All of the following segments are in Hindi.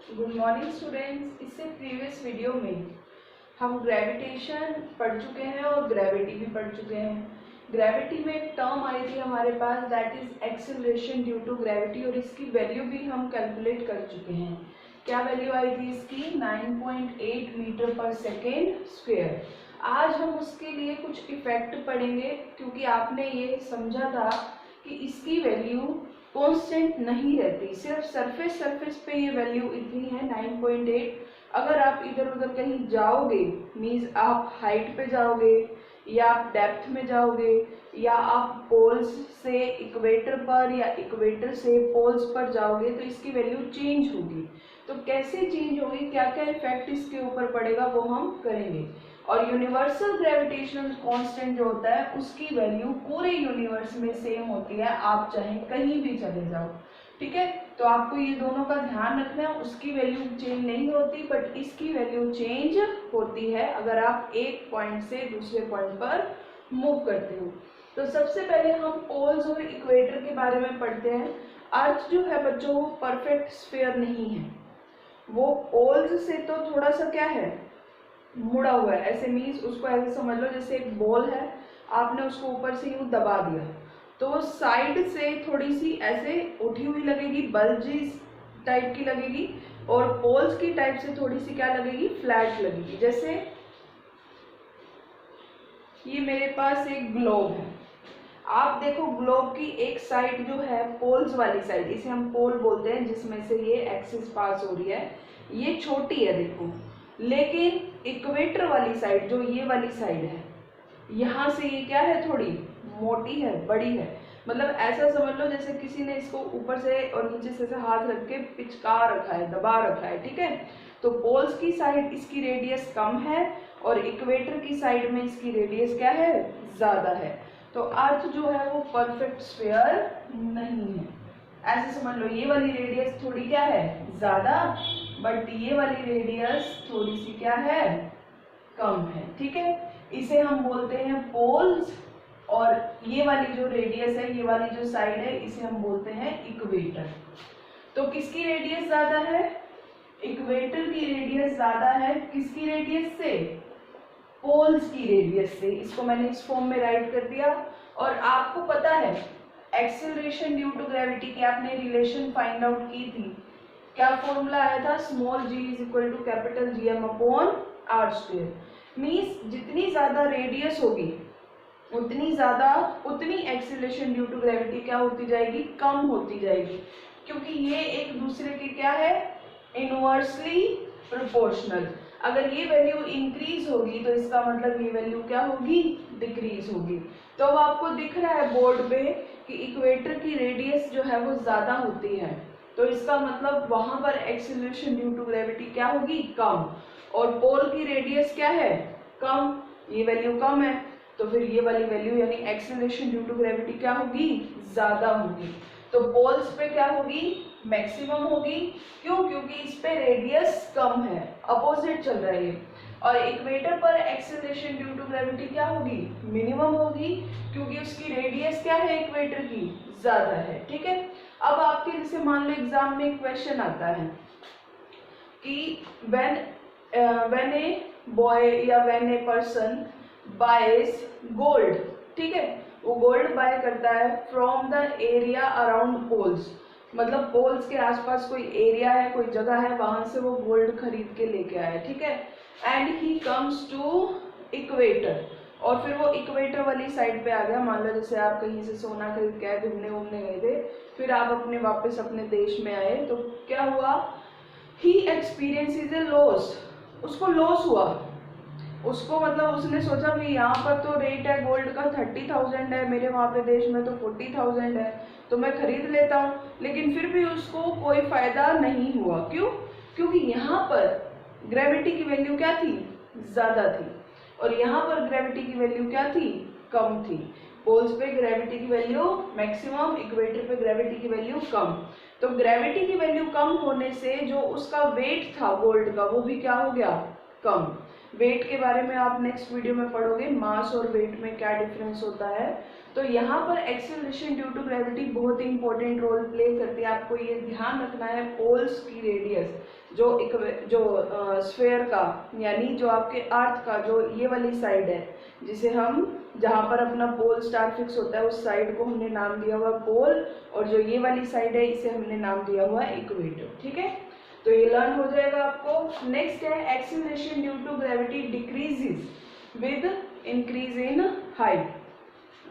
Good morning students. इससे प्रीवियस वीडियो में हम ग्रेविटेशन पढ़ चुके हैं और ग्रेविटी भी पढ़ चुके हैं। ग्रेविटी में एक टर्म आई थी हमारे पास, that is acceleration due to gravity, और इसकी वैल्यू भी हम कैलकुलेट कर चुके हैं। क्या वैल्यू आई थी इसकी? 9.8 मीटर पर सेकेंड स्क्वेयर। आज हम उसके लिए कुछ इफेक्ट पढ़ेंगे, क्योंकि आपने ये समझा था कि इसकी वैल्यू कांस्टेंट नहीं रहती, सिर्फ सरफेस पे ये वैल्यू इतनी है 9.8। अगर आप इधर उधर कहीं जाओगे, मीन्स आप हाइट पे जाओगे या आप डेप्थ में जाओगे या आप पोल्स से इक्वेटर पर या इक्वेटर से पोल्स पर जाओगे, तो इसकी वैल्यू चेंज होगी। तो कैसे चेंज होगी, क्या क्या इफेक्ट इसके ऊपर पड़ेगा, वो हम करेंगे। और यूनिवर्सल ग्रेविटेशनल कांस्टेंट जो होता है उसकी वैल्यू पूरे यूनिवर्स में सेम होती है, आप चाहे कहीं भी चले जाओ। ठीक है, तो आपको ये दोनों का ध्यान रखना है। उसकी वैल्यू चेंज नहीं होती, बट इसकी वैल्यू चेंज होती है अगर आप एक पॉइंट से दूसरे पॉइंट पर मूव करते हो। तो सबसे पहले हम पोल्स और इक्वेटर के बारे में पढ़ते हैं। अर्थ जो है बच्चों, वो परफेक्ट स्फीयर नहीं है, वो पोल्स से तो थोड़ा सा क्या है, मुड़ा हुआ है। ऐसे मीन्स उसको ऐसे समझ लो जैसे एक बॉल है, आपने उसको ऊपर से यूं दबा दिया तो वो साइड से थोड़ी सी ऐसे उठी हुई लगेगी, बल्जी टाइप की लगेगी, और पोल्स की टाइप से थोड़ी सी क्या लगेगी, फ्लैट लगेगी। जैसे ये मेरे पास एक ग्लोब है, आप देखो ग्लोब की एक साइड जो है पोल्स वाली साइड, इसे हम पोल बोलते हैं, जिसमें से ये एक्सिस पास हो रही है, ये छोटी है देखो। लेकिन इक्वेटर वाली साइड जो ये वाली साइड है, यहाँ से ये क्या है, थोड़ी मोटी है, बड़ी है। मतलब ऐसा समझ लो जैसे किसी ने इसको ऊपर से और नीचे से हाथ रख के पिचका रखा है, दबा रखा है। ठीक है, तो पोल्स की साइड इसकी रेडियस कम है और इक्वेटर की साइड में इसकी रेडियस क्या है, ज्यादा है। तो अर्थ जो है वो परफेक्ट स्फीयर नहीं है। ऐसे समझ लो ये वाली रेडियस थोड़ी क्या है, ज्यादा, बट ये वाली रेडियस थोड़ी सी क्या है, कम है। ठीक है, इसे हम बोलते हैं पोल्स, और ये वाली जो रेडियस है, ये वाली जो साइड है, इसे हम बोलते हैं इक्वेटर। तो किसकी रेडियस ज्यादा है? इक्वेटर की रेडियस ज्यादा है। किसकी रेडियस से? पोल्स की रेडियस से। इसको मैंने इस फॉर्म में राइट कर दिया। और आपको पता है एक्सेलरेशन ड्यू टू ग्रेविटी की आपने रिलेशन फाइंड आउट की थी। क्या फॉर्मूला आया था? Small G is equal to capital G M upon R square. Means जितनी ज्यादा रेडियस होगी उतनी एक्सेलरेशन ड्यू टू ग्रेविटी क्या होती जाएगी, कम होती जाएगी, क्योंकि ये एक दूसरे के क्या है, इनवर्सली प्रोपोर्शनल। अगर ये वैल्यू इंक्रीज होगी तो इसका मतलब ये वैल्यू क्या होगी, डिक्रीज होगी। तो अब आपको दिख रहा है बोर्ड पे कि इक्वेटर की रेडियस जो है वो ज्यादा होती है, तो इसका मतलब वहां पर एक्सेलरेशन ड्यू टू ग्रेविटी क्या होगी, कम। और पोल की रेडियस क्या है, कम, ये वैल्यू कम है, तो फिर ये वाली वैल्यू यानी एक्सेलरेशन ड्यू टू ग्रेविटी क्या होगी, ज्यादा होगी। तो पोल्स पे क्या होगी, मैक्सिमम होगी। क्यों? क्योंकि इस पे रेडियस कम है, अपोजिट चल रहा है। और इक्वेटर पर एक्सेलरेशन ड्यू टू ग्रेविटी क्या होगी, मिनिमम होगी, क्योंकि उसकी रेडियस क्या है, इक्वेटर की ज्यादा है। ठीक है, अब आपके जैसे मान लो एग्जाम में एक क्वेश्चन आता है कि व्हेन ए बॉय या when a person buys gold, ठीक है, वो गोल्ड बाय करता है from the area around poles, मतलब पोल्स के आसपास कोई एरिया है, कोई जगह है, वहां से वो गोल्ड खरीद के लेके आया। ठीक है, and he comes to equator, और फिर वो इक्वेटर वाली साइड पे आ गया। मान लो जैसे आप कहीं से सोना खरीद के आए, घूमने गए थे, फिर आप वापस अपने देश में आए, तो क्या हुआ, ही एक्सपीरियंसेस ए लॉस, उसको लॉस हुआ। उसको मतलब उसने सोचा कि यहाँ पर तो रेट है गोल्ड का 30,000 है, मेरे वहाँ पे देश में तो 40,000 है, तो मैं खरीद लेता हूँ। लेकिन फिर भी उसको कोई फायदा नहीं हुआ। क्यों? क्योंकि यहाँ पर ग्रेविटी की वैल्यू क्या थी, ज्यादा थी, और यहाँ पर ग्रेविटी की वैल्यू क्या थी, कम थी। पोल्स पे ग्रेविटी की वैल्यू मैक्सिमम, इक्वेटर पे ग्रेविटी की वैल्यू कम। तो ग्रेविटी की वैल्यू कम होने से जो उसका वेट था गोल्ड का, वो भी क्या हो गया, कम। वेट के बारे में आप नेक्स्ट वीडियो में पढ़ोगे, मास और वेट में क्या डिफरेंस होता है। तो यहाँ पर एक्सेलरेशन ड्यू टू ग्रेविटी बहुत ही इंपॉर्टेंट रोल प्ले करती है। आपको ये ध्यान रखना है पोल्स की रेडियस, जो स्फेयर का यानी जो आपके अर्थ का जो ये वाली साइड है, जिसे हम जहाँ पर अपना पोल स्टार फिक्स होता है उस साइड को हमने नाम दिया हुआ पोल, और जो ये वाली साइड है इसे हमने नाम दिया हुआ इक्वेटर। ठीक है, तो ये लर्न हो जाएगा आपको। नेक्स्ट है acceleration due to gravity decreases with increase in height.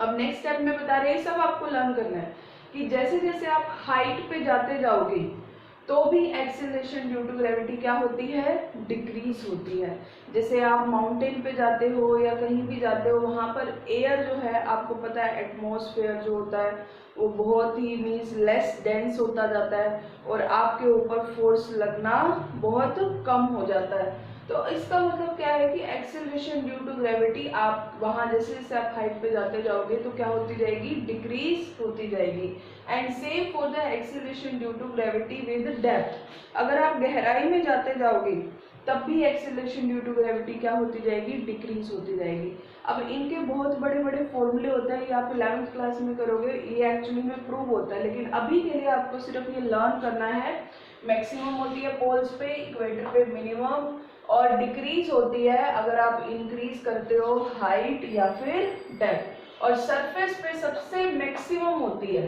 अब नेक्स्ट स्टेप में बता रहे हैं, सब आपको लर्न करना है कि जैसे जैसे आप हाइट पे जाते जाओगे तो भी एक्सीलरेशन ड्यू टू ग्रेविटी क्या होती है, डिक्रीज होती है। जैसे आप माउंटेन पे जाते हो या कहीं भी जाते हो, वहाँ पर एयर जो है आपको पता है एटमॉस्फेयर जो होता है वो बहुत ही मीन्स लेस डेंस होता जाता है और आपके ऊपर फोर्स लगना बहुत कम हो जाता है। तो इसका मतलब क्या है कि एक्सेलरेशन ड्यू टू ग्रेविटी आप वहाँ जैसे जैसे आप हाइट पे जाते जाओगे तो क्या होती जाएगी, डिक्रीज होती जाएगी। And same for the acceleration due to gravity with depth. अगर आप गहराई में जाते जाओगे तब भी एक्सेलरेशन ड्यू टू ग्रेविटी क्या होती जाएगी, डिक्रीज होती जाएगी। अब इनके बहुत बड़े बड़े फॉर्मूले होते हैं, ये आप 11th क्लास में करोगे, ये एक्चुअली में प्रूव होता है, लेकिन अभी के लिए आपको सिर्फ ये लर्न करना है। मैक्सिमम होती है पोल्स पे, इक्वेटर पे मिनिमम, और डिक्रीज होती है अगर आप इंक्रीज करते हो हाइट या फिर डेप्थ। और सरफेस पे सबसे मैक्सिमम होती है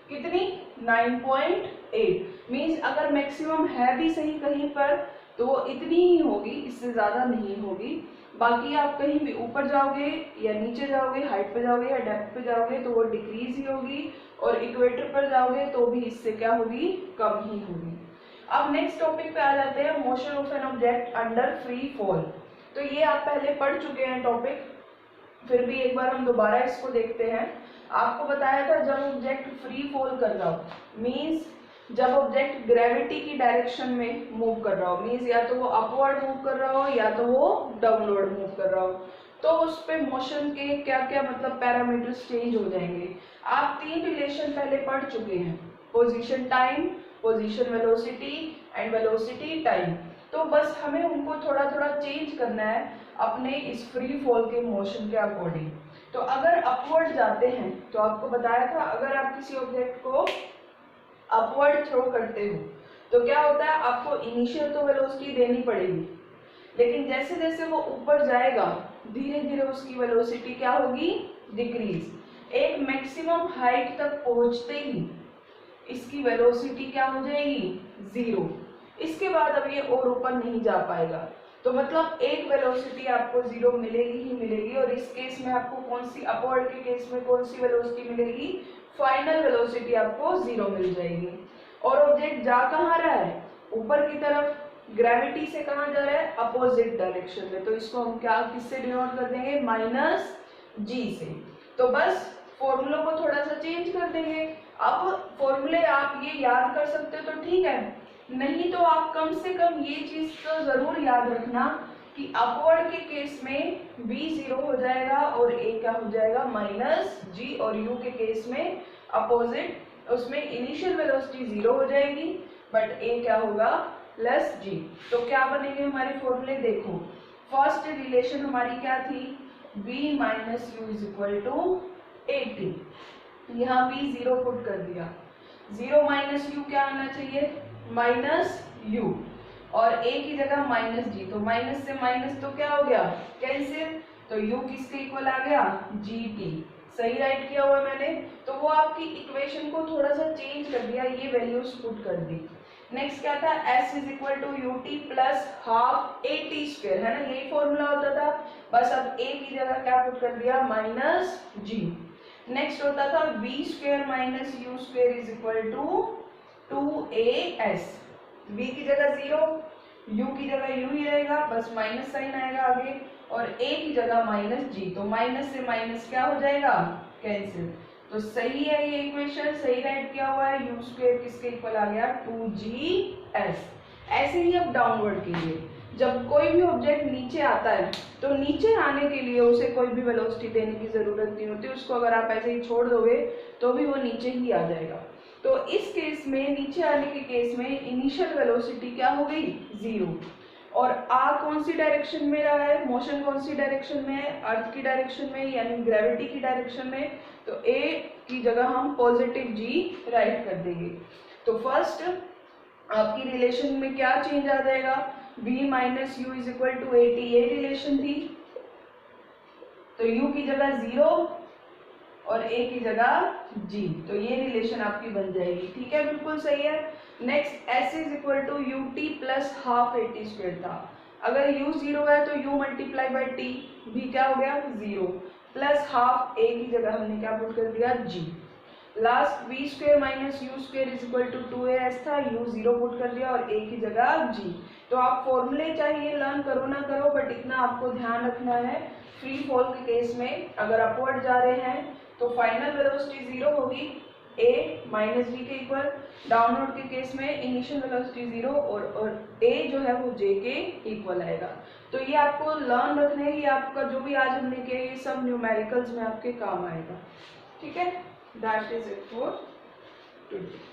कितनी, 9.8। मीन्स अगर मैक्सिमम है भी सही कहीं पर तो वो इतनी ही होगी, इससे ज़्यादा नहीं होगी। बाकी आप कहीं भी ऊपर जाओगे या नीचे जाओगे, हाइट पे जाओगे या डेप्थ पे जाओगे तो वो डिक्रीज ही होगी, और इक्वेटर पर जाओगे तो भी इससे क्या होगी, कम ही होगी। अब नेक्स्ट टॉपिक पे आ जाते हैं, motion of an object under free fall. तो ये आप पहले पढ़ चुके हैं टॉपिक, फिर भी एक बार हम दोबारा इसको देखते हैं। आपको बताया था जब ऑब्जेक्ट फ्री फॉल कर रहा हो, मीन्स जब ऑब्जेक्ट ग्रेविटी की डायरेक्शन में मूव कर रहा हो, मीन्स या तो वो अपवर्ड मूव कर रहा हो या तो वो डाउनवर्ड मूव कर रहा हो, तो उस पे मोशन के क्या क्या मतलब पैरामीटर्स चेंज हो जाएंगे। आप 3 रिलेशन पहले पढ़ चुके हैं, position time, position velocity and velocity time. तो बस हमें उनको थोड़ा थोड़ा चेंज करना है अपने इस फ्री फॉल के मोशन के अकॉर्डिंग। तो अगर अपवर्ड जाते हैं तो आपको बताया था अगर आप किसी ऑब्जेक्ट को अपवर्ड थ्रो करते हो तो क्या होता है, आपको इनिशियल तो वेलोसिटी देनी पड़ेगी, लेकिन जैसे जैसे वो ऊपर जाएगा धीरे धीरे उसकी वेलोसिटी क्या होगी, डिक्रीज। एक मैक्सिमम हाइट तक पहुंचते ही इसकी वेलोसिटी क्या हो जाएगी, 0। इसके बाद अब ये और ऊपर नहीं जा पाएगा, तो मतलब एक वेलोसिटी आपको 0 मिलेगी ही मिलेगी। और इस केस में आपको कौन सी, अपवर्ड के केस में कौन सी वेलोसिटी मिलेगी, फाइनल वेलोसिटी आपको 0 मिल जाएगी। और ऑब्जेक्ट जा कहाँ रहा है, ऊपर की तरफ, ग्रेविटी से कहाँ जा रहा है, अपोजिट डायरेक्शन में। तो इसको हम क्या किससे डिनोट कर देंगे, -g से। तो बस फॉर्मूलों को थोड़ा सा चेंज कर देंगे। अब फॉर्मूले आप ये याद कर सकते हो तो ठीक है, नहीं तो आप कम से कम ये चीज तो जरूर याद रखना कि अपवर्ड के केस में v 0 हो जाएगा और a क्या हो जाएगा, -g, और u के केस में अपोजिट, उसमें इनिशियल वेलोसिटी 0 हो जाएगी बट a क्या होगा, +g। तो क्या बनेंगे हमारे फॉर्मूले, देखो फर्स्ट रिलेशन हमारी क्या थी, v - u = 80। यहाँ v 0 पुट कर दिया, 0 - u क्या आना चाहिए, -u, और a की जगह -g, तो माइनस से माइनस तो क्या हो गया, कैंसिल, तो u किसके इक्वल आ गया, gt। सही राइट किया हुआ मैंने। तो वो आपकी इक्वेशन को थोड़ा सा चेंज कर दिया, ये वैल्यूज पुट कर दी। नेक्स्ट क्या था, s = ut + ½ at², है ना, यही फॉर्मूला होता था। बस अब a की जगह क्या पुट कर दिया, -g। नेक्स्ट होता था v² - u² = 2as। v की जगह 0, u की जगह u ही रहेगा, बस माइनस साइन आएगा आगे, और a की जगह -g, तो माइनस से माइनस क्या हो जाएगा, कैंसिल। तो सही है ये इक्वेशन, सही राइट किया हुआ है। u² किसके इक्वल आ गया, 2gs। ऐसे ही अब डाउनवर्ड कीजिए, जब कोई भी ऑब्जेक्ट नीचे आता है तो नीचे आने के लिए उसे कोई भी वेलोसिटी देने की जरूरत नहीं होती, उसको अगर आप ऐसे ही छोड़ दोगे तो भी वो नीचे ही आ जाएगा। तो इस केस में, नीचे आने के केस में इनिशियल वेलोसिटी क्या हो गई, 0, और आर कौन सी डायरेक्शन में रहा है, मोशन कौन सी डायरेक्शन में है, अर्थ की डायरेक्शन में यानी ग्रेविटी की डायरेक्शन में, तो ए की जगह हम पॉजिटिव जी राइट कर देंगे। तो फर्स्ट आपकी रिलेशन में क्या चेंज आ जाएगा, v minus u is equal to a t, ये रिलेशन थी, तो u की जगह 0 और a की जगह g, तो ये रिलेशन आपकी बन जाएगी। ठीक है, बिल्कुल सही है। Next s is equal to u t plus half a t square था, अगर u 0 है तो u multiply by t, v क्या हो गया 0 प्लस हाफ a की जगह हमने क्या पुट कर दिया g। Last v square minus u square is equal to 2as था, u 0 पुट कर दिया और a की जगह g। तो आप फॉर्मूले चाहिए लर्न करो ना करो, बट इतना आपको ध्यान रखना है, फ्री फॉल के केस में अगर अपवर्ड जा रहे हैं तो फाइनल वेलोसिटी 0 होगी a माइनस v के इक्वल, डाउनवर्ड के केस में इनिशियल वेलोसिटी 0 और a जो है वो j के इक्वल आएगा। तो ये आपको लर्न रखना है, ये आपका जो भी आज हमने किया ये सब न्यूमेरिकल्स में आपके काम आएगा। ठीक है, that is it for today.